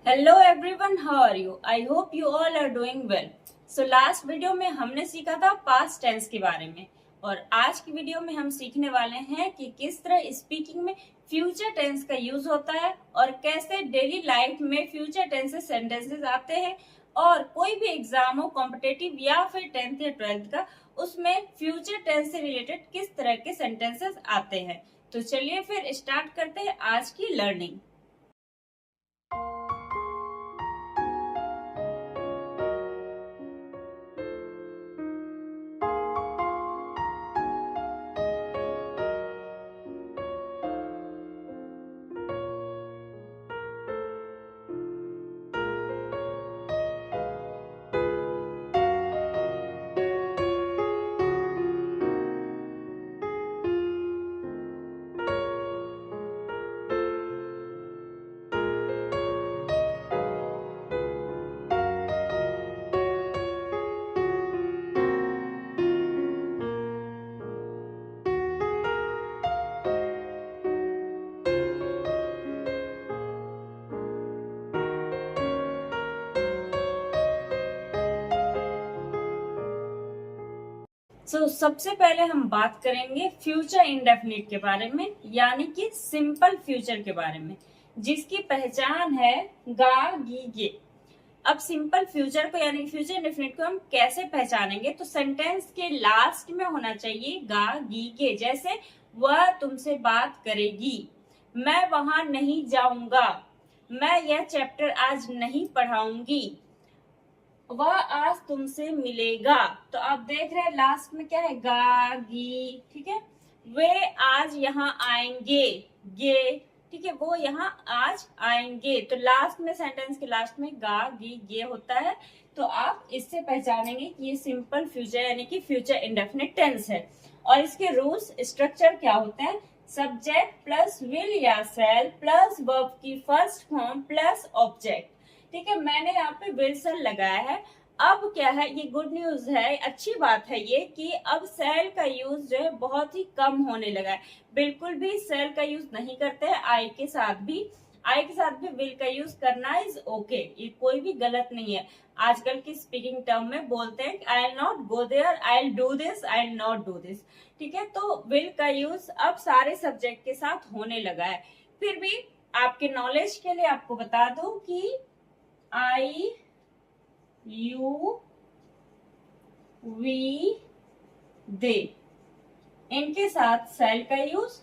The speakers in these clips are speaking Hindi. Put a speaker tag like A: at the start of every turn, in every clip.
A: Hello everyone, how are you? I hope you all are doing well. So last video में हमने सीखा था पास्ट टेंस के बारे में, और आज की वीडियो में हम सीखने वाले हैं कि किस तरह स्पीकिंग में फ्यूचर टेंस का यूज होता है और कैसे डेली लाइफ में फ्यूचर टेंसेस सेंटेंसेस आते हैं। और कोई भी एग्जाम हो, कॉम्पिटेटिव या फिर 10th या 12th का, उसमें फ्यूचर टेंस से रिलेटेड किस तरह के सेंटेंसेस आते हैं। तो चलिए फिर स्टार्ट करते हैं आज की लर्निंग। सबसे पहले हम बात करेंगे फ्यूचर इंडेफिनिट के बारे में, यानी कि सिंपल फ्यूचर के बारे में, जिसकी पहचान है गा गी गे। अब सिंपल फ्यूचर को यानी फ्यूचर इंडेफिनिट को हम कैसे पहचानेंगे? तो सेंटेंस के लास्ट में होना चाहिए गा गी गे। जैसे वह तुमसे बात करेगी, मैं वहां नहीं जाऊंगा, मैं यह चैप्टर आज नहीं पढ़ाऊंगी, वह आज तुमसे मिलेगा। तो आप देख रहे हैं लास्ट में क्या है, गा गी। ठीक है, वे आज यहाँ आएंगे, गे। ठीक है, वो यहाँ आज आएंगे। तो लास्ट में सेंटेंस के लास्ट में गा गी गे होता है। तो आप इससे पहचानेंगे कि ये सिंपल फ्यूचर यानी कि फ्यूचर इंडेफिनिट टेंस है। और इसके रूल्स स्ट्रक्चर क्या होते हैं? सब्जेक्ट प्लस विल या सेल प्लस वर्ब की फर्स्ट फॉर्म प्लस ऑब्जेक्ट। ठीक है, मैंने यहाँ पे विल्सन लगाया है। अब क्या है, ये गुड न्यूज है, अच्छी बात है ये कि अब सेल का यूज जो है बहुत ही कम होने लगा है। बिल्कुल भी सेल का यूज नहीं करते हैं। आई के साथ भी विल का यूज करना इज ओके, ये कोई भी गलत नहीं है। आजकल की स्पीकिंग टर्म में बोलते हैं I will not go there, I will do this, I will not do this. ठीक है, तो विल का यूज अब सारे सब्जेक्ट के साथ होने लगा है। फिर भी आपके नॉलेज के लिए आपको बता दूं कि आई, यू, वी, दे, इनके साथ सेल का यूज,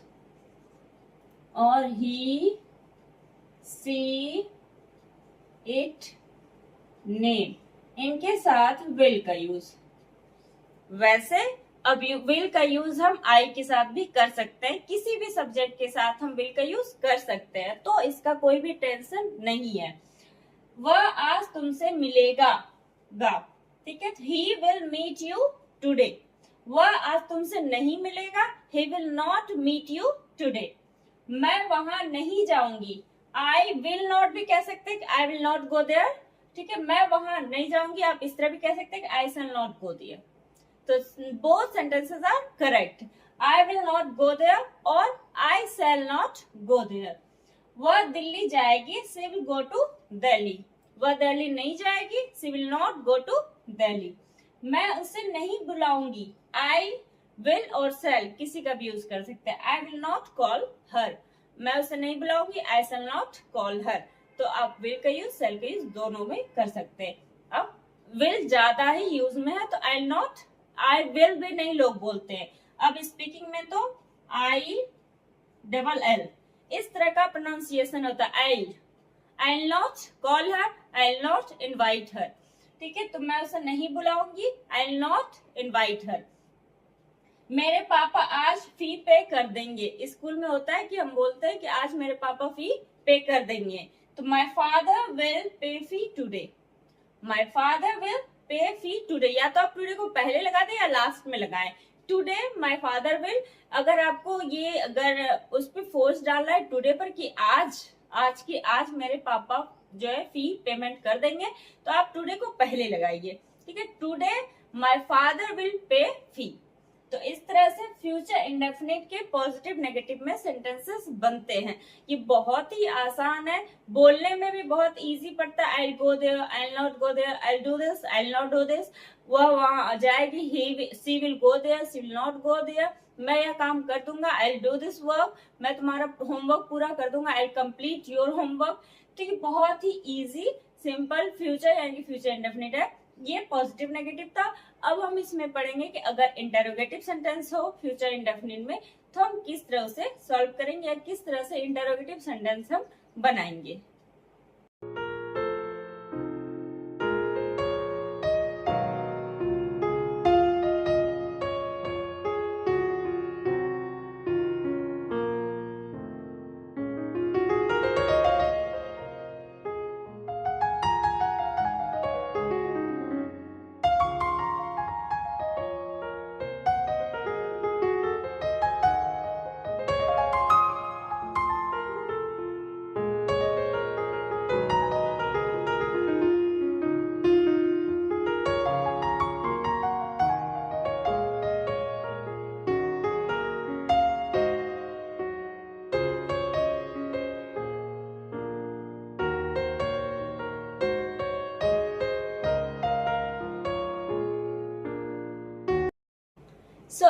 A: और ही, सी, इट, नेम, इनके साथ विल का यूज। वैसे अब विल का यूज हम आई के साथ भी कर सकते हैं, किसी भी सब्जेक्ट के साथ हम विल का यूज कर सकते हैं, तो इसका कोई भी टेंशन नहीं है। वह आज तुमसे मिलेगा, गा। ठीक है, he will meet you today. वह आज तुमसे नहीं मिलेगा, he will not meet you today. मैं वहां नहीं जाऊंगी, आई विल नॉट भी कह सकते हैं, I will not go there. ठीक है, मैं वहां नहीं जाऊंगी, आप इस तरह भी कह सकते हैं, I shall not go there. तो both sentences are correct. I will not go there और I shall not go there. वह दिल्ली जाएगी, she will go to Delhi. वह दिल्ली नहीं जाएगी, she will not go to Delhi. मैं उसे नहीं बुलाऊंगी, आई विल और शैल किसी का भी यूज कर सकते हैं। आई विल नॉट कॉल हर, मैं उसे नहीं बुलाऊंगी, आई शैल नॉट कॉल हर। तो आप विल का यूज शैल का यूज दोनों में कर सकते हैं। अब विल ज्यादा ही यूज में है, तो आई नॉट, आई विल भी नहीं लोग बोलते हैं। अब स्पीकिंग में तो आई डबल एल इस तरह का प्रोनाउंसिएशन होता है। I will not call her, I will not invite her. ठीक है, तो मैं उसे नहीं बुलाऊंगी, I will not invite her. मेरे पापा आज फी पे कर देंगे। स्कूल में होता है कि हम बोलते हैं कि आज मेरे पापा फी पे कर देंगे, तो my father will pay fee today. My father will pay fee today, या तो आप टूडे को पहले लगा दें या लास्ट में लगाएं। टुडे माई फादर विल, अगर आपको ये अगर उस पर फोर्स डालना है टुडे पर कि आज मेरे पापा जो है फी पेमेंट कर देंगे, तो आप टुडे को पहले लगाइए। ठीक है, today my father will pay फी। तो इस तरह से फ्यूचर इंडेफिनिट के पॉजिटिव नेगेटिव में सेंटेंसेस बनते हैं। ये बहुत ही आसान है, बोलने में भी बहुत इजी पड़ता है। I go there, I not go there, I do this, I not do this. वह वहां जाएगी, she will go there, she will not go there. मैं यह काम कर दूंगा, आई डू दिस वर्क, मैं तुम्हारा होमवर्क पूरा कर दूंगा, आई कंप्लीट योर होमवर्क। तो ये बहुत ही इजी सिंपल फ्यूचर यानी कि फ्यूचर इंडेफिनिट है। ये पॉजिटिव नेगेटिव था। अब हम इसमें पढ़ेंगे कि अगर इंटरोगेटिव सेंटेंस हो फ्यूचर इंडेफिनिट में तो हम किस तरह से सॉल्व करेंगे या किस तरह से इंटरोगेटिव सेंटेंस हम बनाएंगे।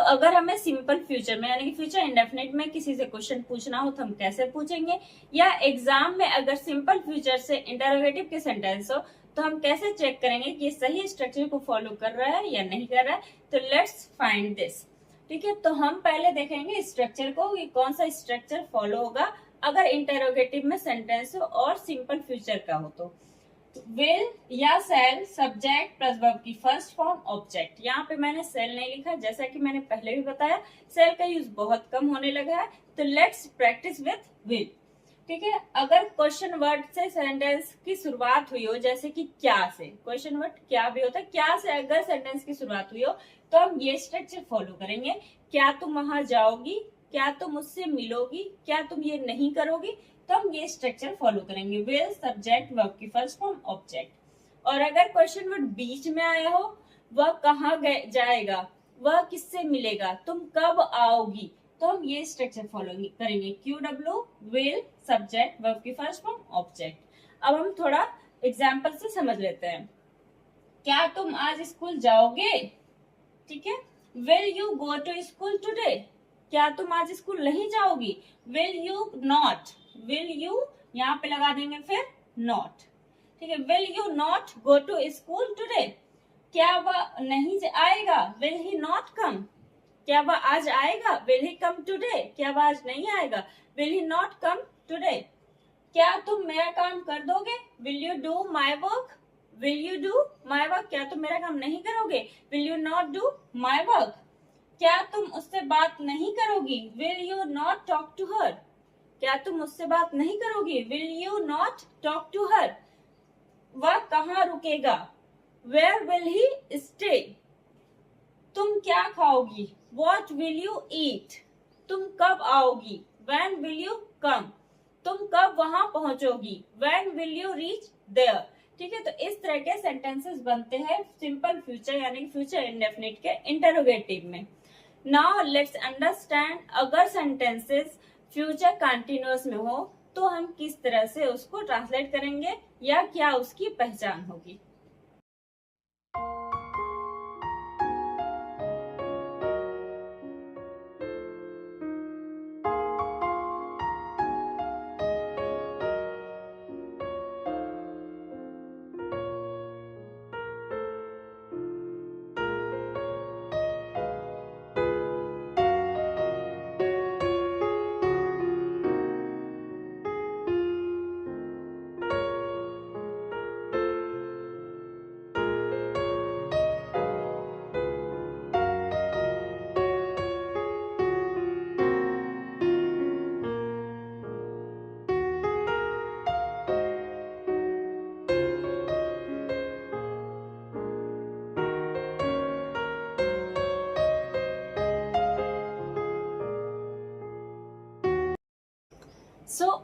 A: अगर हमें सिंपल फ्यूचर में यानी कि फ्यूचर इंडेफिनिट में किसी से क्वेश्चन पूछना हो तो हम कैसे पूछेंगे, या एग्जाम में अगर सिंपल फ्यूचर से इंटरोगेटिव के सेंटेंस हो तो हम कैसे चेक करेंगे कि ये सही स्ट्रक्चर को फॉलो कर रहा है या नहीं कर रहा है। तो लेट्स फाइंड दिस। ठीक है, तो हम पहले देखेंगे स्ट्रक्चर को कि कौन सा स्ट्रक्चर फॉलो होगा अगर इंटरोगेटिव में सेंटेंस हो और सिंपल फ्यूचर का हो। तो विल या सेल सब्जेक्ट प्लस वर्ब की फर्स्ट फॉर्म ऑब्जेक्ट। यहाँ पे मैंने सेल नहीं लिखा, जैसा कि मैंने पहले भी बताया सेल का यूज बहुत कम होने लगा है। तो लेट्स प्रैक्टिस विथ विल। ठीक है, अगर क्वेश्चन वर्ड से सेंटेंस की शुरुआत हुई हो, जैसे कि क्या से, क्वेश्चन वर्ड क्या भी होता है, क्या से अगर सेंटेंस की शुरुआत हुई हो तो हम ये स्ट्रक्चर फॉलो करेंगे। क्या तुम वहां जाओगी, क्या तुम मुझसे मिलोगी, क्या तुम ये नहीं करोगी, तो हम ये स्ट्रक्चर फॉलो करेंगे। विल सब्जेक्ट वर्ब की फर्स्ट फॉर्म ऑब्जेक्ट। और अगर क्वेश्चन वर्ड बीच में आया हो, वह कहाँ जाएगा, वह किससे मिलेगा, तुम कब आओगी, तो हम ये स्ट्रक्चर फॉलो करेंगे। QW विल सब्जेक्ट वर्ब की फर्स्ट फॉर्म ऑब्जेक्ट। अब हम थोड़ा एग्जाम्पल से समझ लेते हैं। क्या तुम आज स्कूल जाओगे, ठीक है। Will you go to school today, क्या तुम आज स्कूल नहीं जाओगी। Will you not, will you यहाँ पे लगा देंगे फिर नॉट। ठीक है, will you not go to school today, क्या वह नहीं आएगा, विल ही नॉट कम, क्या वह आज आएगा, विल ही कम टुडे, क्या वह आज नहीं आएगा, will he not come today. क्या तुम मेरा काम कर दोगे, will you do my work, will you do my work, क्या तुम मेरा काम नहीं करोगे, will you not do my work. क्या तुम उससे बात नहीं करोगी, will you not talk to her, क्या तुम उससे बात नहीं करोगी, will you not talk to her. वह कहाँ रुकेगा, वेयर विल ही स्टे। तुम क्या खाओगी, वॉट विल यू ईट। तुम कब आओगी, व्हेन विल यू कम। तुम कब वहां पहुंचोगी, when will you reach there. ठीक है, तो इस तरह के सेंटेंसेस बनते हैं सिंपल फ्यूचर यानी फ्यूचर इंडेफिनिट के इंटरोगेटिव में। नाउ लेट्स अंडरस्टैंड अगर सेंटेंसेस फ्यूचर कंटिन्यूअस में हो तो हम किस तरह से उसको ट्रांसलेट करेंगे या क्या उसकी पहचान होगी।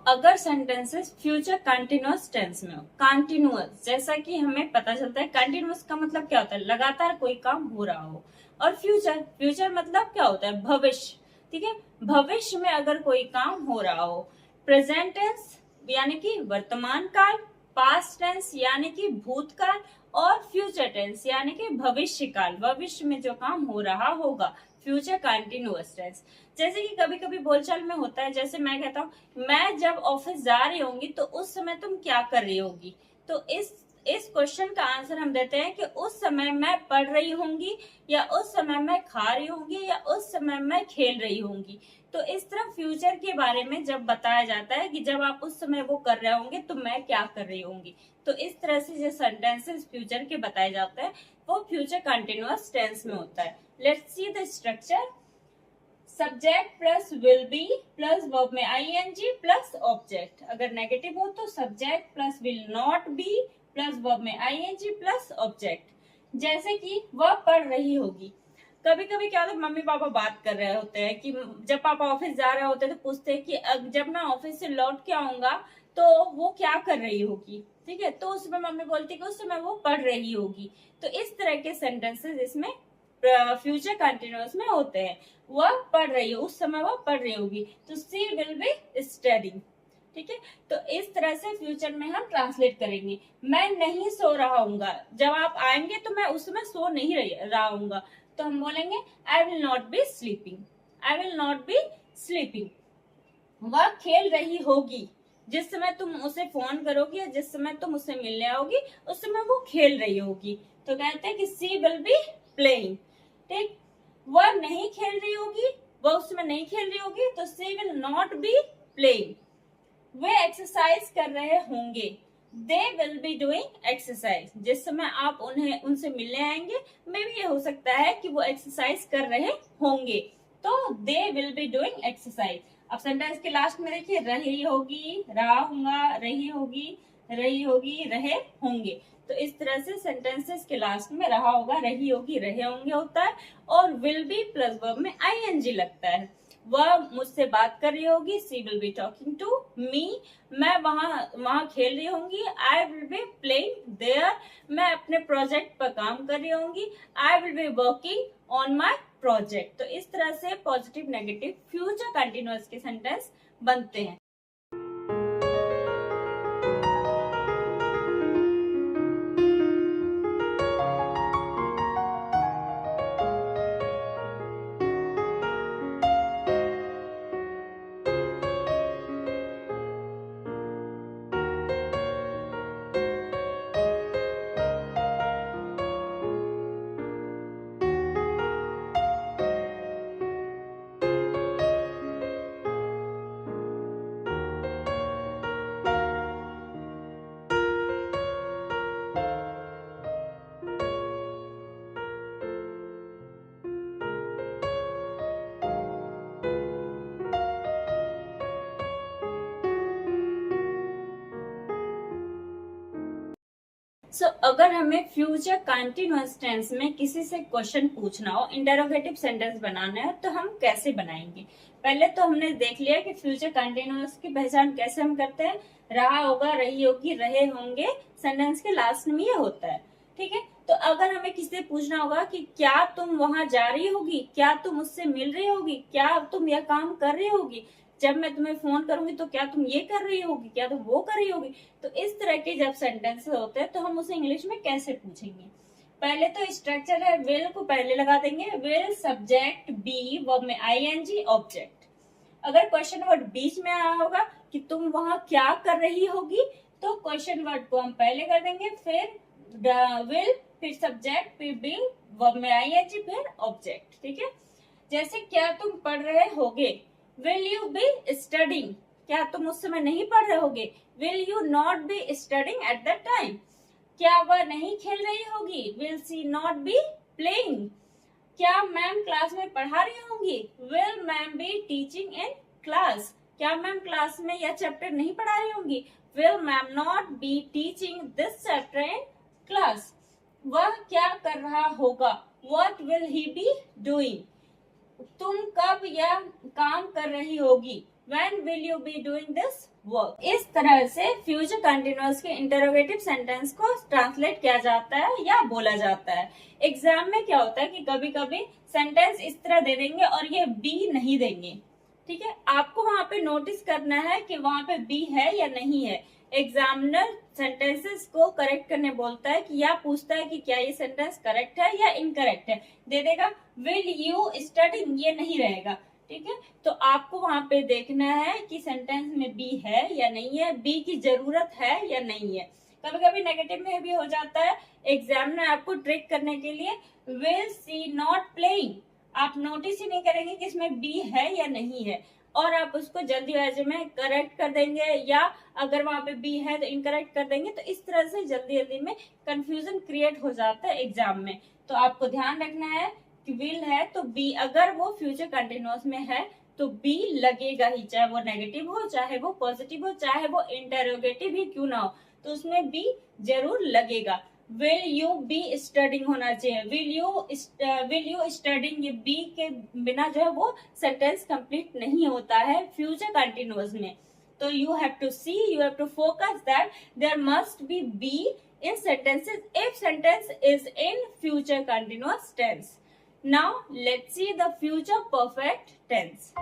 A: अगर सेंटेंसेस फ्यूचर कंटिन्यूअस टेंस में हो, कंटिन्यूअस जैसा कि हमें पता चलता है, कंटिन्यूअस का मतलब क्या होता है, लगातार कोई काम हो रहा हो। और फ्यूचर, फ्यूचर मतलब क्या होता है, भविष्य। ठीक है, भविष्य में अगर कोई काम हो रहा हो। प्रेजेंट टेंस यानी कि वर्तमान काल, पास्ट टेंस यानी कि भूतकाल, और फ्यूचर टेंस यानी कि भविष्य काल, भविष्य में जो काम हो रहा होगा, फ्यूचर कंटिन्यूअस टेंस। जैसे कि कभी कभी बोलचाल में होता है, जैसे मैं कहता हूँ मैं जब ऑफिस जा रही होंगी तो उस समय तुम क्या कर रही होगी। तो इस क्वेश्चन का आंसर हम देते हैं कि उस समय मैं पढ़ रही होंगी, या उस समय मैं खा रही होंगी, या उस समय मैं खेल रही होंगी। तो इस तरह फ्यूचर के बारे में जब बताया जाता है कि जब आप उस समय वो कर रहे होंगे तो मैं क्या कर रही होंगी। तो इस तरह से जो सेंटेंसेस फ्यूचर के बताए जाते हैं वो फ्यूचर कंटिन्यूअस टेंस में होता है। Let's see the structure. Subject plus will be plus verb में आईएनजी प्लस ऑब्जेक्ट। अगर नेगेटिव हो तो subject plus will not B plus verb में आईएनजी प्लस ऑब्जेक्ट। जैसे कि वह पढ़ रही होगी। कभी कभी क्या होता है, मम्मी पापा बात कर रहे होते हैं कि जब पापा ऑफिस जा रहे होते हैं तो पूछते हैं कि जब मैं ऑफिस से लौट के आऊंगा तो वो क्या कर रही होगी। ठीक है, तो उसमें मम्मी बोलती है कि उस समय वो पढ़ रही होगी। तो इस तरह के सेंटेंसेस इसमें फ्यूचर कंटिन्यूअस में होते हैं। वह पढ़ रही हो, उस समय वह पढ़ रही होगी, तो सी विल बी स्टडिंग। ठीक है, तो इस तरह से फ्यूचर में हम ट्रांसलेट करेंगे। मैं नहीं सो रहा हूंगा, जब आप आएंगे तो मैं उस समय सो नहीं रहा हूंगा, तो हम बोलेंगे आई will not B sleeping, I will not B sleeping. वह खेल रही होगी, जिस समय तुम उसे फोन करोगी या जिस समय तुम उसे मिलने आओगी उस समय वो खेल रही होगी, तो कहते हैं कि सी विल बी प्लेइंग। ठीक, वह नहीं खेल रही होगी, वह उस समय नहीं खेल रही होगी, तो she will not be playing. वे एक्सरसाइज कर रहे होंगे, they will be doing exercise. जिस समय आप उनसे मिलने आएंगे, मे भी ये हो सकता है कि वो एक्सरसाइज कर रहे होंगे, तो दे विल बी डूइंग एक्सरसाइज। अब सेंटेंस के लास्ट में देखिए, रही होगी, रहा होगा, रही होगी, रही होगी, रहे होंगे। तो इस तरह से सेंटेंसेस के लास्ट में रहा होगा, रही होगी, रहे होंगे होता है, और विल बी प्लस वर्ब में आईएनजी लगता है। वह मुझसे बात कर रही होगी, she will be talking to me. मैं वहां खेल रही होंगी, I will be playing there. मैं अपने प्रोजेक्ट पर काम कर रही होंगी, I will be working on my project. तो इस तरह से पॉजिटिव नेगेटिव फ्यूचर कंटिन्यूअस के सेंटेंस बनते हैं। अगर हमें फ्यूचर कंटिन्यूअस टेंस में किसी से क्वेश्चन पूछना हो, इंटरोगेटिव सेंटेंस बनाना है, तो हम कैसे बनाएंगे। पहले तो हमने देख लिया कि फ्यूचर कंटिन्यूअस की पहचान कैसे हम करते हैं, रहा होगा, रही होगी, रहे होंगे, सेंटेंस के लास्ट में ये होता है। ठीक है, तो अगर हमें किसी से पूछना होगा कि क्या तुम वहां जा रही होगी, क्या तुम उससे मिल रही होगी, क्या तुम यह काम कर रही होगी, जब मैं तुम्हें फोन करूंगी तो क्या तुम ये कर रही होगी, क्या तुम वो कर रही होगी। तो इस तरह के जब सेंटेंस होते हैं तो हम उसे इंग्लिश में कैसे पूछेंगे। पहले तो स्ट्रक्चर है, विल को पहले लगा देंगे, विल सब्जेक्ट बी वर्ब में आईएनजी ऑब्जेक्ट। अगर क्वेश्चन वर्ड बीच में आया होगा कि तुम वहां क्या कर रही होगी, तो क्वेश्चन वर्ड को हम पहले कर देंगे, फिर विल, फिर सब्जेक्ट, फिर बी वर्ब में आईएनजी, फिर ऑब्जेक्ट। ठीक है, जैसे क्या तुम पढ़ रहे होगे, विल यू बी स्टडिंग। क्या तुम उस समय नहीं पढ़ रहे होगे, will you not be studying at that time. क्या वह नहीं खेल रही होगी, will see not be playing. क्या मैम क्लास में पढ़ा रही होंगी, will ma'am be teaching in class. क्या मैम क्लास में यह चैप्टर नहीं पढ़ा रही होंगी, will ma'am not be teaching this chapter in class. वह क्या कर रहा होगा, what will he be doing. तुम कब यह काम कर रही होगी, when will you be doing this work. इस तरह से फ्यूचर कंटिन्यूअस के इंटरोगेटिव सेंटेंस को ट्रांसलेट किया जाता है या बोला जाता है। एग्जाम में क्या होता है कि कभी कभी सेंटेंस इस तरह दे देंगे और ये बी नहीं देंगे, ठीक है। आपको वहां पे नोटिस करना है कि वहां पे बी है या नहीं है। एग्जामिनर सेंटेंसेस को करेक्ट करने बोलता है कि या पूछता है कि क्या ये सेंटेंस करेक्ट है या इनकरेक्ट है, दे देगा विल यू स्टडी, ये नहीं रहेगा, ठीक है। तो आपको वहां पे देखना है कि सेंटेंस में बी है या नहीं है, बी की जरूरत है या नहीं है। कभी कभी नेगेटिव में भी हो जाता है। एग्जामिनर आपको ट्रिक करने के लिए विल सी नॉट प्लेइंग, आप नोटिस ही नहीं करेंगे कि इसमें बी है या नहीं है, और आप उसको जल्दीबाजी में करेक्ट कर देंगे, या अगर वहां पे बी है तो इनकरेक्ट कर देंगे। तो इस तरह से जल्दी जल्दी में कंफ्यूजन क्रिएट हो जाता है एग्जाम में। तो आपको ध्यान रखना है कि विल है तो बी, अगर वो फ्यूचर कंटिन्यूअस में है तो बी लगेगा ही, चाहे वो नेगेटिव हो, चाहे वो पॉजिटिव हो, चाहे वो इंटरोगेटिव ही क्यों ना हो, तो उसमें बी जरूर लगेगा। विल यू बी स्टडिंग होना चाहिए, विल यू स्टडिंग, ये बी के बिना जो है वो सेंटेंस कंप्लीट नहीं होता है फ्यूचर कंटिन्यूअस में। तो you have to see, you have to focus that there must be be in sentences if sentence is in future continuous tense. Now let's see the future perfect tense.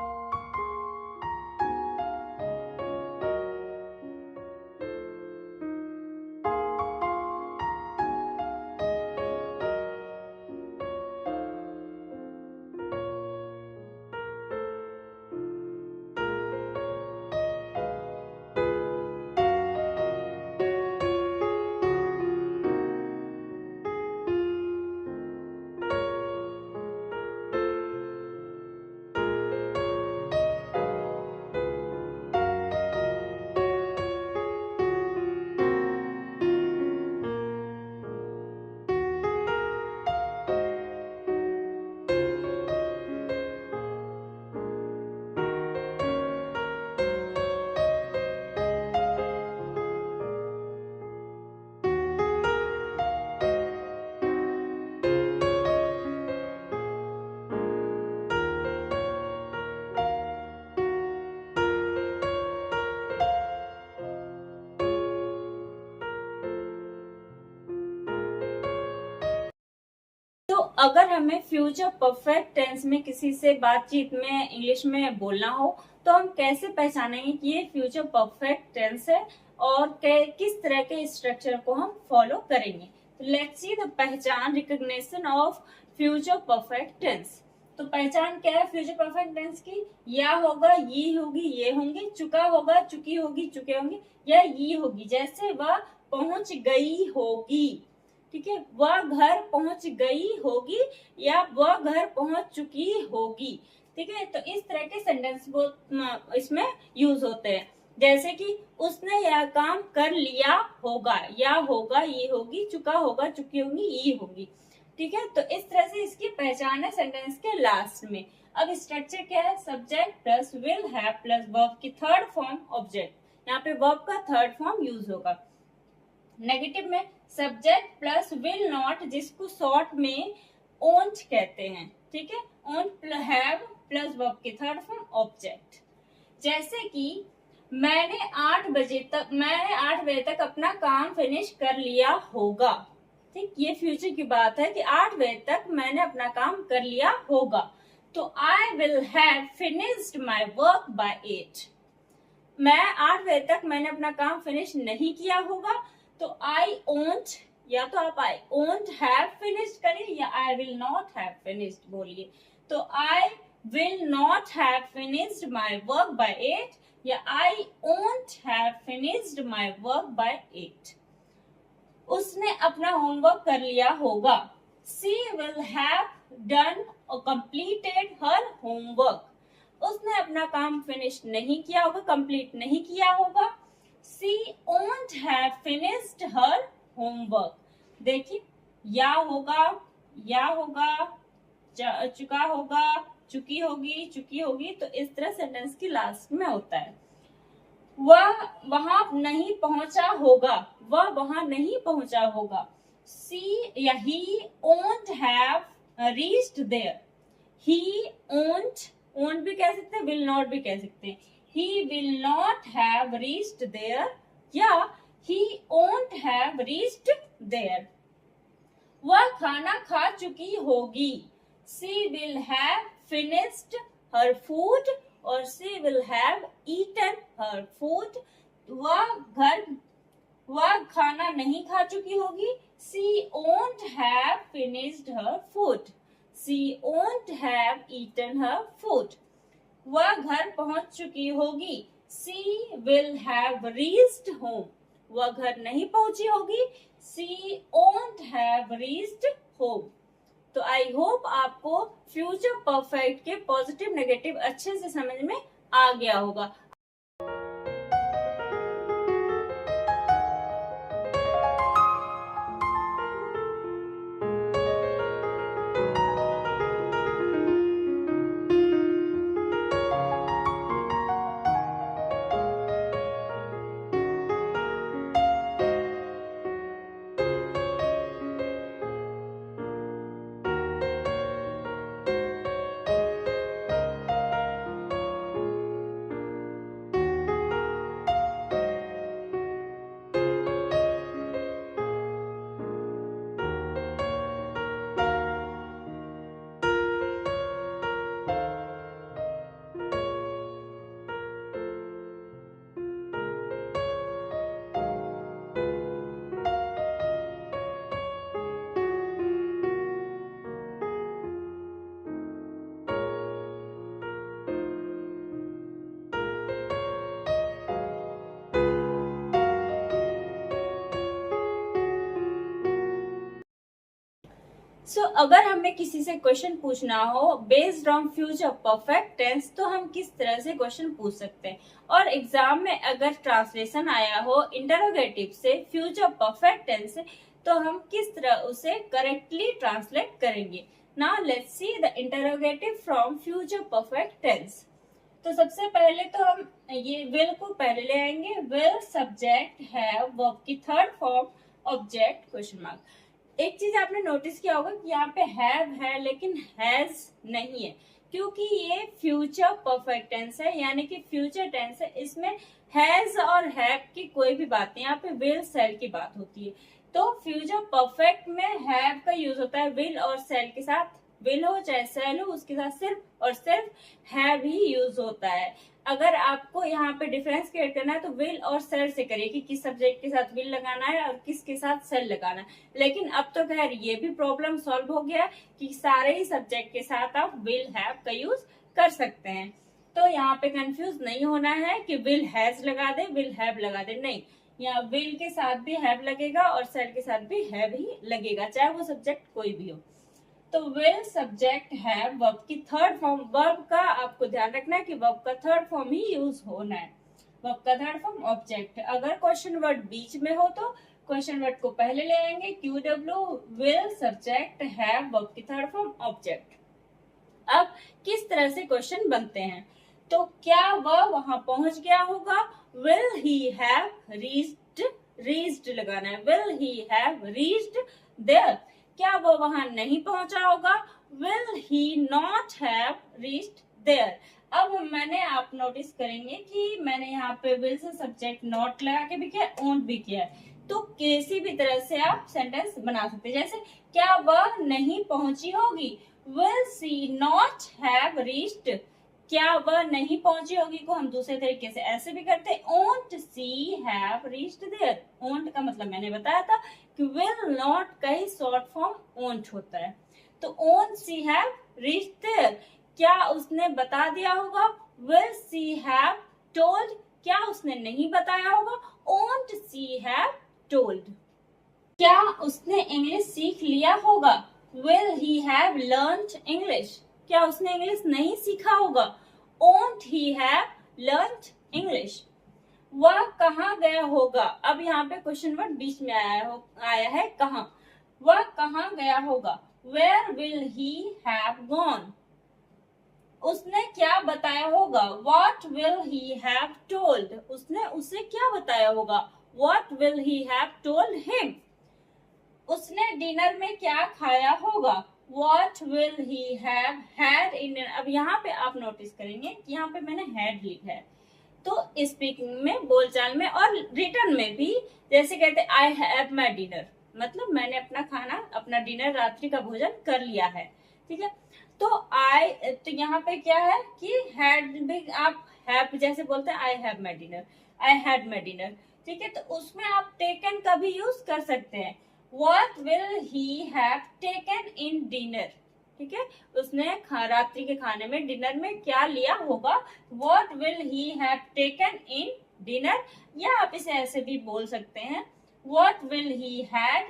A: तो अगर हमें फ्यूचर परफेक्ट टेंस में किसी से बातचीत में इंग्लिश में बोलना हो तो हम कैसे पहचानेंगे कि ये फ्यूचर परफेक्ट टेंस है और किस तरह के स्ट्रक्चर को हम फॉलो करेंगे। तो लेट्स सी द पहचान, recognition of future perfect tense. तो पहचान क्या है फ्यूचर परफेक्ट टेंस की? या होगा, ये होगी, ये होंगे, चुका होगा, चुकी होगी, चुके होंगे, या ये होगी, जैसे वह पहुंच गई होगी, ठीक है, वह घर पहुंच गई होगी या वह घर पहुंच चुकी होगी, ठीक है। तो इस तरह के सेंटेंस वो इसमें यूज होते हैं। जैसे कि उसने यह काम कर लिया होगा, या होगा, ये होगी, चुका होगा, चुकी होगी, ये होगी, ठीक है। तो इस तरह से इसकी पहचान है सेंटेंस के लास्ट में। अब स्ट्रक्चर क्या है? Subject plus will have plus verb की थर्ड फॉर्म ऑब्जेक्ट। यहाँ पे वर्ब का थर्ड फॉर्म यूज होगा। नेगेटिव में सब्जेक्ट प्लस विल नॉट, जिसको शॉर्ट में ओंट कहते हैं, ठीक है। ओंट हैव प्लस वर्ब की थर्ड फॉर्म ऑब्जेक्ट। जैसे कि मैंने 8 बजे तक अपना काम फिनिश कर लिया होगा, ठीक, ये फ्यूचर की बात है कि 8 बजे तक मैंने अपना काम कर लिया होगा। तो I will have finished my work by 8। मैं 8 बजे तक मैंने अपना काम फिनिश नहीं किया होगा, तो आई ओंट, या तो आप आई ओंट हैव फिनिश्ड करिए या I will not have finished बोलिए। तो I will not have finished my work by 8 या I won't have finished my work by 8। उसने अपना होमवर्क कर लिया होगा। शी विल हैव डन और कंप्लीटेड हर होमवर्क। उसने अपना काम फिनिश नहीं किया होगा, कंप्लीट नहीं किया होगा। She won't have finished her homework. देखिए, या होगा, चुका होगा, चुकी होगी, चुकी होगी, तो इस तरह सेंटेंस की लास्ट में होता है। वह वहां नहीं पहुंचा होगा, वह वहां नहीं पहुंचा होगा। She या he won't have reached there. He won't भी कह सकते हैं, will not भी कह सकते हैं। he will not have reached there या he won't have reached there. वह खाना खा चुकी होगी. She will have finished her food or she will have eaten her food. वह खाना नहीं खा चुकी होगी. She won't have finished her food. She won't have eaten her food. वह घर पहुंच चुकी होगी. She will have reached home. वह घर नहीं पहुंची होगी. She won't have reached home. तो आई होप आपको फ्यूचर परफेक्ट के पॉजिटिव नेगेटिव अच्छे से समझ में आ गया होगा. अगर हमें किसी से क्वेश्चन पूछना हो based on future perfect tense तो हम किस तरह से क्वेश्चन पूछ सकते हैं. और एग्जाम में अगर ट्रांसलेशन आया हो इंटरोगेटिव से फ्यूचर परफेक्ट टेंस तो हम किस तरह उसे करेक्टली ट्रांसलेट करेंगे. Now let's see the interrogative from future perfect tense. तो सबसे पहले तो हम ये विल को पहले ले आएंगे. विल सब्जेक्ट हैव वर्ब की third form object question mark. एक चीज आपने नोटिस किया होगा कि यहाँ पे हैव है लेकिन हैज नहीं है क्योंकि ये फ्यूचर परफेक्ट टेंस है यानी कि फ्यूचर टेंस है. इसमें हैज और हैव की कोई भी बात नहीं. यहाँ पे विल सेल की बात होती है. तो फ्यूचर परफेक्ट में हैव का यूज होता है विल और सेल के साथ. विल हो चाहे सेल हो उसके साथ सिर्फ और सिर्फ हैव ही यूज होता है. अगर आपको यहाँ पे डिफरेंस क्रिएट करना है तो विल और सेल से करिए कि किस सब्जेक्ट के साथ विल लगाना है और किसके साथ सेल लगाना है. लेकिन अब तो खैर ये भी प्रॉब्लम सॉल्व हो गया कि सारे ही सब्जेक्ट के साथ आप विल हैव का यूज कर सकते हैं. तो यहाँ पे कंफ्यूज नहीं होना है कि विल हैज लगा दे विल हैव लगा दे. नहीं, यहाँ विल के साथ भी हैव लगेगा और सेल के साथ भी हैव ही लगेगा चाहे वो सब्जेक्ट कोई भी हो. तो विल सब्जेक्ट हैव वर्ब की थर्ड फॉर्म. वर्ब का आपको ध्यान रखना है कि वर्ब का थर्ड फॉर्म ही यूज होना है. वर्ब का थर्ड फॉर्म ऑब्जेक्ट. अगर क्वेश्चन वर्ड बीच में हो तो क्वेश्चन वर्ड को पहले ले आएंगे. QW will subject have verb की थर्ड फॉर्म ऑब्जेक्ट. अब किस तरह से क्वेश्चन बनते हैं तो क्या वह वहां पहुंच गया होगा. विल ही हैव रीच्ड लगाना है. Will he have reached there. क्या वो वहां नहीं पहुंचा होगा. Will he not have reached there. अब मैंने आप नोटिस करेंगे कि मैंने यहाँ पे विल से सब्जेक्ट नॉट लगा के भी किया ओंट भी किया है. तो किसी भी तरह से आप सेंटेंस बना सकते हैं. जैसे क्या वह नहीं पहुंची होगी. Will see not have reached. क्या वह नहीं पहुंची होगी को हम दूसरे तरीके से ऐसे भी करते हैं. ओंट सी हैव रीच्ड देयर. ओंट का मतलब मैंने बताया था कि विल नॉट का ही शॉर्ट फॉर्म ओंट होता है. तो ओंट सी हैव रीच्ड देयर. क्या उसने बता दिया होगा. Will see have told. क्या उसने नहीं बताया होगा. ओंट सी हैव टोल्ड. क्या उसने इंग्लिश सीख लिया होगा. Will he have learned English. क्या उसने इंग्लिश नहीं सीखा होगा. ओंट ही हैव लर्न्ड इंग्लिश. वह कहाँ गया होगा. अब यहाँ पे क्वेश्चन वर्ड बीच में आया है कहाँ. वह कहाँ गया होगा. Where will he have gone. उसने क्या बताया होगा. What will he have told. उसने उसे क्या बताया होगा. What will he have told him. उसने डिनर में क्या खाया होगा. What will he have had in dinner. अब यहाँ पे आप नोटिस करेंगे कि यहाँ पे मैंने had लिखा है तो स्पीकिंग में, बोलचाल में और रिटर्न में भी जैसे कहते हैं आई हैव माई डिनर, मतलब मैंने अपना खाना, अपना डिनर, रात्रि का भोजन कर लिया है, ठीक है। तो यहाँ पे क्या है कि हैड भी आप हैव जैसे बोलते हैं I have my dinner, I had my dinner, ठीक है। तो उसमें आप टेकन का भी यूज कर सकते हैं। What will he have taken in dinner, ठीक है, उसने रात्रि के खाने में, डिनर में क्या लिया होगा। What will he have taken in dinner, या आप इसे ऐसे भी बोल सकते हैं what will he have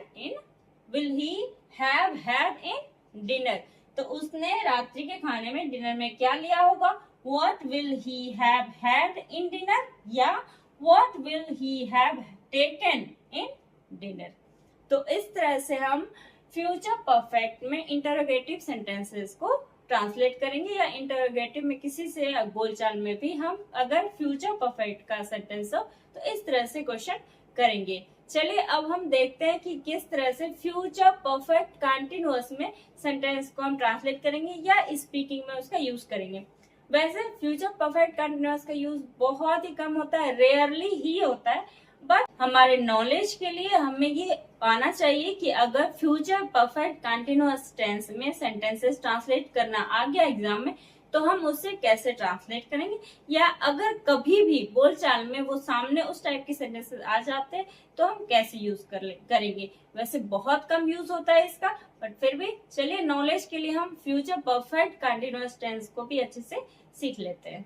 A: had in dinner. तो उसने रात्रि के खाने में, डिनर में क्या लिया होगा। What will he have had in dinner या what will he have taken in dinner. तो इस तरह से हम फ्यूचर परफेक्ट में इंटरोगेटिव सेंटेंसेस को ट्रांसलेट करेंगे, या इंटरोगेटिव में किसी से बोलचाल में भी हम अगर फ्यूचर परफेक्ट का सेंटेंस हो तो इस तरह से क्वेश्चन करेंगे। चलिए अब हम देखते हैं कि किस तरह से फ्यूचर परफेक्ट कंटिन्यूअस में सेंटेंस को हम ट्रांसलेट करेंगे या स्पीकिंग में उसका यूज करेंगे। वैसे फ्यूचर परफेक्ट कंटिन्यूअस का यूज बहुत ही कम होता है, रेयरली ही होता है, बट हमारे नॉलेज के लिए हमें ये आना चाहिए कि अगर फ्यूचर परफेक्ट कंटिन्यूअस टेंस में सेंटेंसेस ट्रांसलेट करना आ गया एग्जाम में तो हम उससे कैसे ट्रांसलेट करेंगे, या अगर कभी भी बोलचाल में वो सामने उस टाइप के सेंटेंसेस आ जाते हैं तो हम कैसे यूज करेंगे। वैसे बहुत कम यूज होता है इसका, बट फिर भी चलिए नॉलेज के लिए हम फ्यूचर परफेक्ट कंटिन्यूअस टेंस को भी अच्छे से सीख लेते हैं।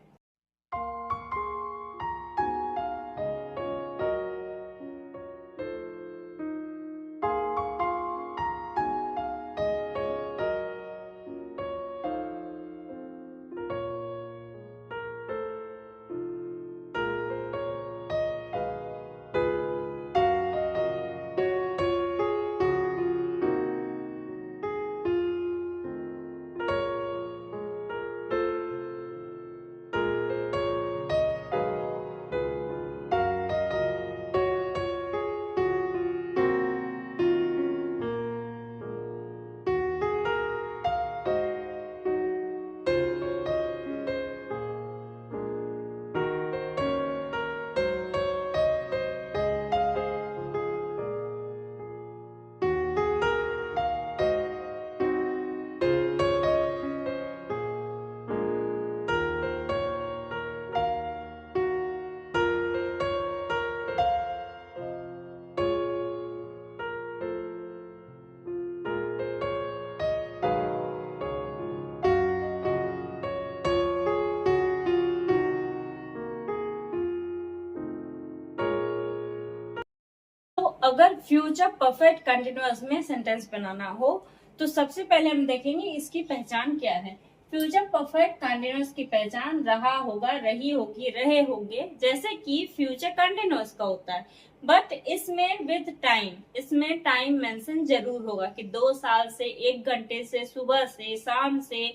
A: अगर फ्यूचर परफेक्ट कंटिन्यूअस में सेंटेंस बनाना हो तो सबसे पहले हम देखेंगे इसकी पहचान क्या है। फ्यूचर परफेक्ट कंटिन्यूअस की पहचान रहा होगा, रही होगी, रहे होंगे, जैसे कि फ्यूचर कंटिन्यूअस का होता है, बट इसमें विद टाइम, इसमें टाइम मेंशन जरूर होगा कि 2 साल से, 1 घंटे से, सुबह से, शाम से,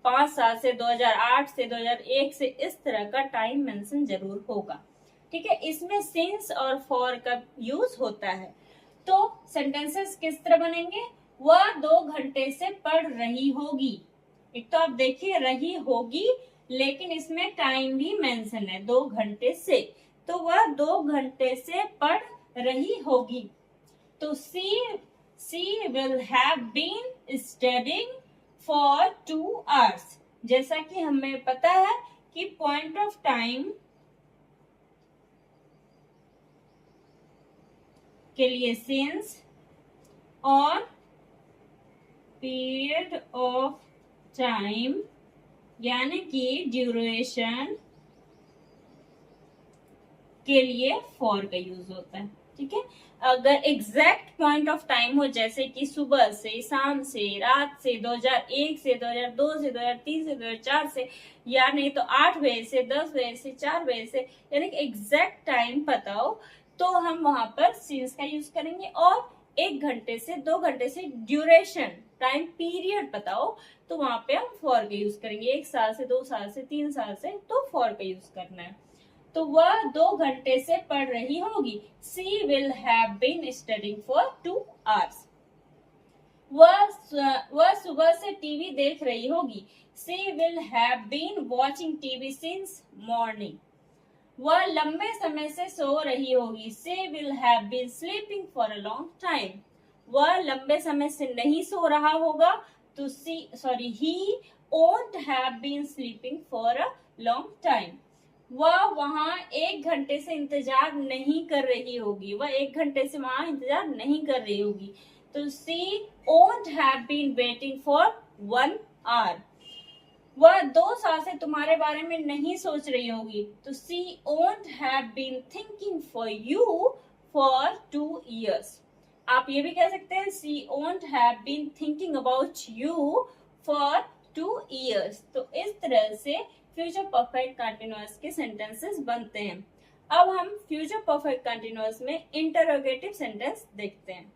A: 5 साल से, 2008 से, 2001 से, इस तरह का टाइम मेंशन जरूर होगा, ठीक है। इसमें सिंस और फॉर का यूज होता है। तो सेंटेंसेस किस तरह बनेंगे। वह 2 घंटे से पढ़ रही होगी, एक तो आप देखिए रही होगी, लेकिन इसमें टाइम भी मेंशन है 2 घंटे से, तो वह 2 घंटे से पढ़ रही होगी। तो she will have been studying for 2 hours। जैसा कि हमें पता है कि पॉइंट ऑफ टाइम के लिए सिंस और पीरियड ऑफ टाइम यानी कि ड्यूरेशन के लिए फॉर का यूज होता है, ठीक है। अगर एग्जैक्ट पॉइंट ऑफ टाइम हो, जैसे कि सुबह से, शाम से, रात से, 2001 से, 2002 से, 2003 से, 2004 से, या नहीं तो 8 बजे से, 10 बजे से, 4 बजे से, यानी कि एग्जैक्ट टाइम पता हो तो हम वहां पर सिंस का यूज करेंगे। और 1 घंटे से, 2 घंटे से ड्यूरेशन, टाइम पीरियड पता हो तो वहां पे हम फॉर का यूज करेंगे। 1 साल से, 2 साल से, 3 साल से, तो फॉर का यूज करना है। तो वह 2 घंटे से पढ़ रही होगी। She will have been studying for 2 hours। वह सुबह से टीवी देख रही होगी। She will have been watching TV since morning. वह लंबे समय से सो रही होगी। She will have been sleeping for a long time. वह लंबे समय से नहीं सो रहा होगा, तो ही won't have been sleeping for a long time. वह वहां 1 घंटे से इंतजार नहीं कर रही होगी। वह 1 घंटे से वहां इंतजार नहीं कर रही होगी, तो she won't have been waiting for 1 hour. वह 2 साल से तुम्हारे बारे में नहीं सोच रही होगी, तो she won't have been thinking for you for 2 years. आप ये भी कह सकते हैं she won't have been thinking about you for 2 years. तो इस तरह से फ्यूचर परफेक्ट कंटिन्यूअस के सेंटेंसेस बनते हैं। अब हम फ्यूचर परफेक्ट कंटिन्यूअस में इंटरोगेटिव सेंटेंस देखते हैं।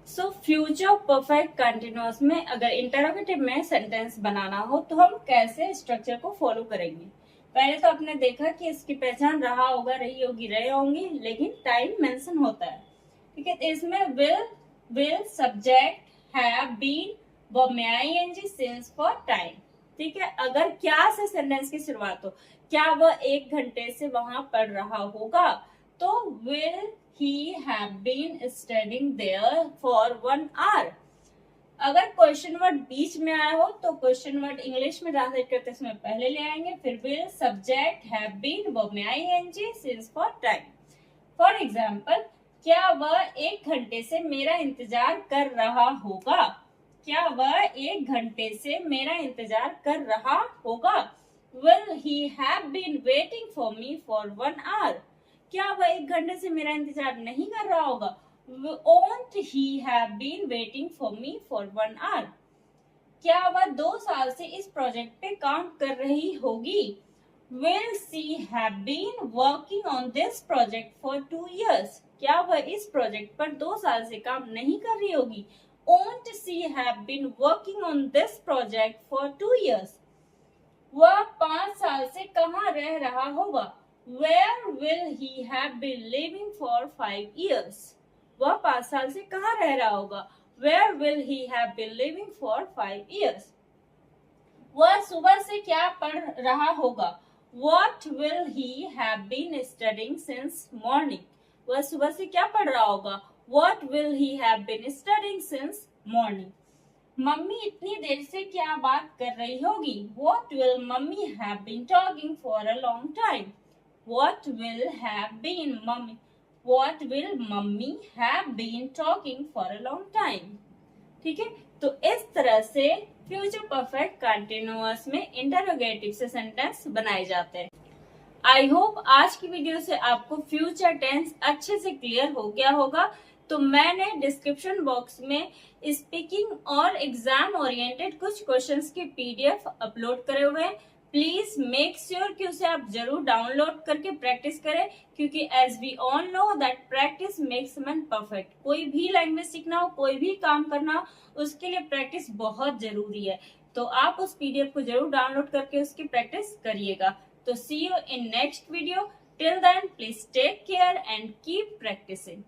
A: सो फ्यूचर परफेक्ट कंटिन्यूअस में अगर इंटरोगेटिव में सेंटेंस बनाना हो तो हम कैसे स्ट्रक्चर को फॉलो करेंगे। पहले तो आपने देखा कि इसकी पहचान रहा होगा, रही होगी, रहे होंगे, लेकिन टाइम मेंशन होता है। ठीक है, इसमें will subject have been verb में आईएनजी सिंस फॉर टाइम। ठीक है, अगर क्या से सेंटेंस की शुरुआत हो, क्या वह 1 घंटे से वहां पढ़ रहा होगा, तो विल he have been studying there for 1 hour. अगर क्वेश्चन वर्ड बीच में आया हो तो क्वेश्चन वर्ड इंग्लिश में ट्रांसलेट करते समय पहले ले आएंगे, फिर will subject have been verb में ING since for time. For example, क्या वह 1 घंटे से मेरा इंतजार कर रहा होगा। क्या वह 1 घंटे से मेरा इंतजार कर रहा होगा। Will he have been waiting for me for 1 hour? क्या वह 1 घंटे से मेरा इंतजार नहीं कर रहा होगा। Won't he have been waiting for me for 1 hour? क्या वह 2 साल से इस प्रोजेक्ट पे काम कर रही होगी। Will she have been working on this project for 2 years? क्या वह इस प्रोजेक्ट पर 2 साल से काम नहीं कर रही होगी। Won't she have been working on this project for 2 years? वह 5 साल से कहाँ रह रहा होगा। Where will he have been living for 5 years? वह 5 साल से कहाँ रह रहा होगा। Where will he have been living for 5 years? वह सुबह से क्या पढ़ रहा होगा। What will he have been studying since morning? वह सुबह से क्या पढ़ रहा होगा। What will he have been studying since morning? Mummy इतनी देर से क्या बात कर रही होगी। What will mummy have been talking for a long time? What will mummy have been talking for a long time? ठीक है, तो इस तरह से फ्यूचर परफेक्ट कंटिन्यूअस में इंटरोगेटिव से सेंटेंस बनाए जाते हैं। आई होप आज की वीडियो से आपको फ्यूचर टेंस अच्छे से क्लियर हो गया होगा। तो मैंने डिस्क्रिप्शन बॉक्स में स्पीकिंग और एग्जाम ओरिएंटेड कुछ क्वेश्चंस के पीडीएफ अपलोड करे हुए हैं। प्लीज मेक श्योर कि उसे आप जरूर डाउनलोड करके प्रैक्टिस करें, क्योंकि as we all know that practice makes man perfect. कोई भी लैंग्वेज सीखना हो, कोई भी काम करना हो, उसके लिए प्रैक्टिस बहुत जरूरी है। तो आप उस पीडीएफ को जरूर डाउनलोड करके उसकी प्रैक्टिस करिएगा। तो see you in next video. Till then please take care and keep practising.